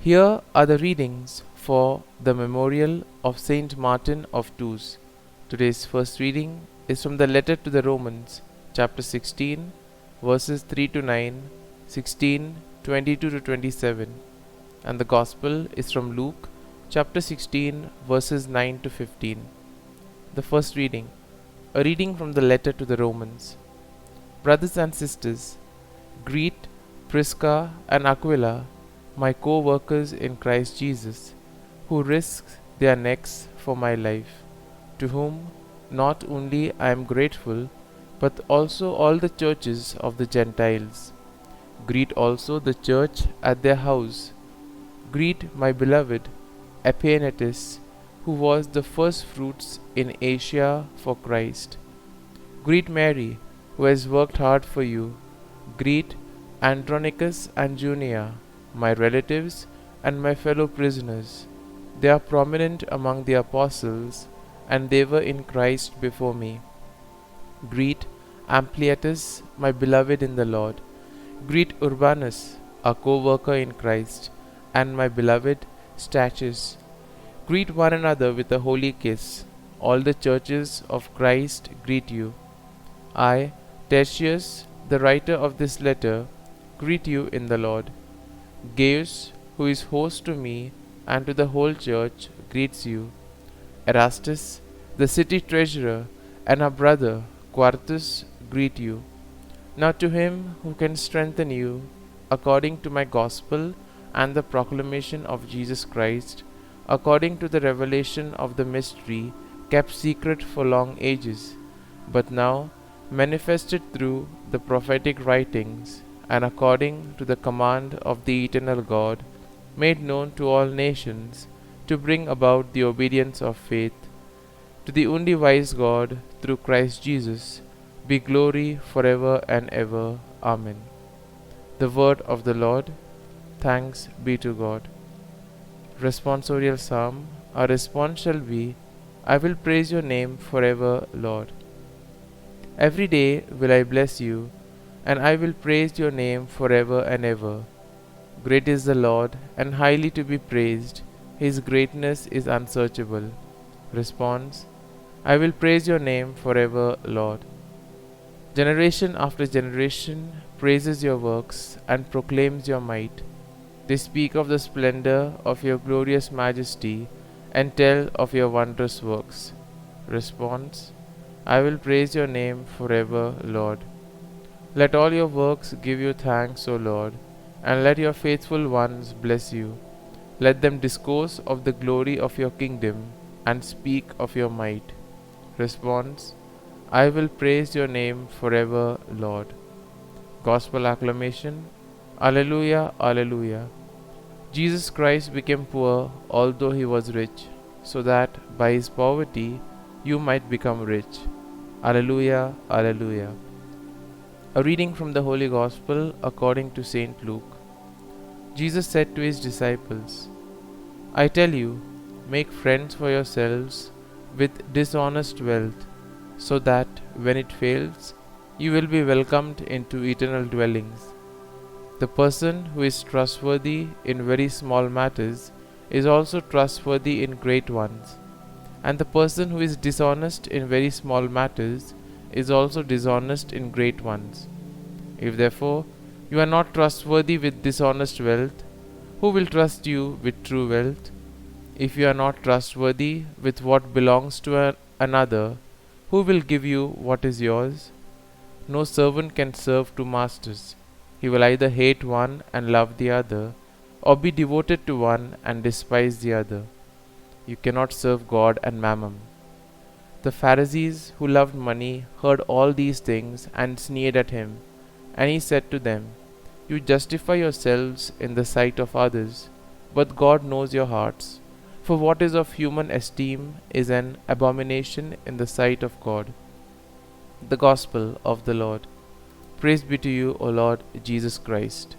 Here are the readings for the memorial of Saint Martin of Tours. Today's first reading is from the letter to the Romans, chapter 16, verses 3 to 9, 16, 22 to 27, and the Gospel is from Luke, chapter 16, verses 9 to 15. The first reading, a reading from the letter to the Romans. Brothers and sisters, greet Prisca and Aquila, my co-workers in Christ Jesus, who risked their necks for my life, to whom not only I am grateful, but also all the churches of the Gentiles. Greet also the church at their house. Greet my beloved Epaenetus, who was the first fruits in Asia for Christ. Greet Mary, who has worked hard for you. Greet Andronicus and Junia, my relatives and my fellow prisoners. They are prominent among the apostles, and they were in Christ before me. Greet Ampliatus, my beloved in the Lord. Greet Urbanus, a co-worker in Christ, and my beloved Stachys. Greet one another with a holy kiss. All the churches of Christ greet you. I, Tertius, the writer of this letter, greet you in the Lord. Gaius, who is host to me and to the whole church, greets you. Erastus, the city treasurer, and our brother Quartus greet you. Now to him who can strengthen you, according to my gospel and the proclamation of Jesus Christ, according to the revelation of the mystery kept secret for long ages, but now manifested through the prophetic writings, and according to the command of the eternal God, made known to all nations, to bring about the obedience of faith. To the only wise God, through Christ Jesus, be glory forever and ever. Amen. The word of the Lord. Thanks be to God. Responsorial Psalm. Our response shall be, I will praise your name forever, Lord. Every day will I bless you, and I will praise your name forever and ever. Great is the Lord, and highly to be praised. His greatness is unsearchable. Response: I will praise your name forever, Lord. Generation after generation praises your works and proclaims your might. They speak of the splendor of your glorious majesty and tell of your wondrous works. Response: I will praise your name forever, Lord. Let all your works give you thanks, O Lord, and let your faithful ones bless you. Let them discourse of the glory of your kingdom and speak of your might. Response: I will praise your name forever, Lord. Gospel acclamation. Alleluia, Alleluia. Jesus Christ became poor although he was rich, so that by his poverty you might become rich. Alleluia, Alleluia. A reading from the Holy Gospel according to St. Luke. Jesus said to his disciples, I tell you, make friends for yourselves with dishonest wealth, so that when it fails, you will be welcomed into eternal dwellings. The person who is trustworthy in very small matters is also trustworthy in great ones, and the person who is dishonest in very small matters is also dishonest in great ones. If therefore you are not trustworthy with dishonest wealth, who will trust you with true wealth? If you are not trustworthy with what belongs to another, who will give you what is yours? No servant can serve two masters. He will either hate one and love the other, or be devoted to one and despise the other. You cannot serve God and mammon. The Pharisees, who loved money, heard all these things and sneered at him. And he said to them, You justify yourselves in the sight of others, but God knows your hearts. For what is of human esteem is an abomination in the sight of God. The Gospel of the Lord. Praise be to you, O Lord Jesus Christ.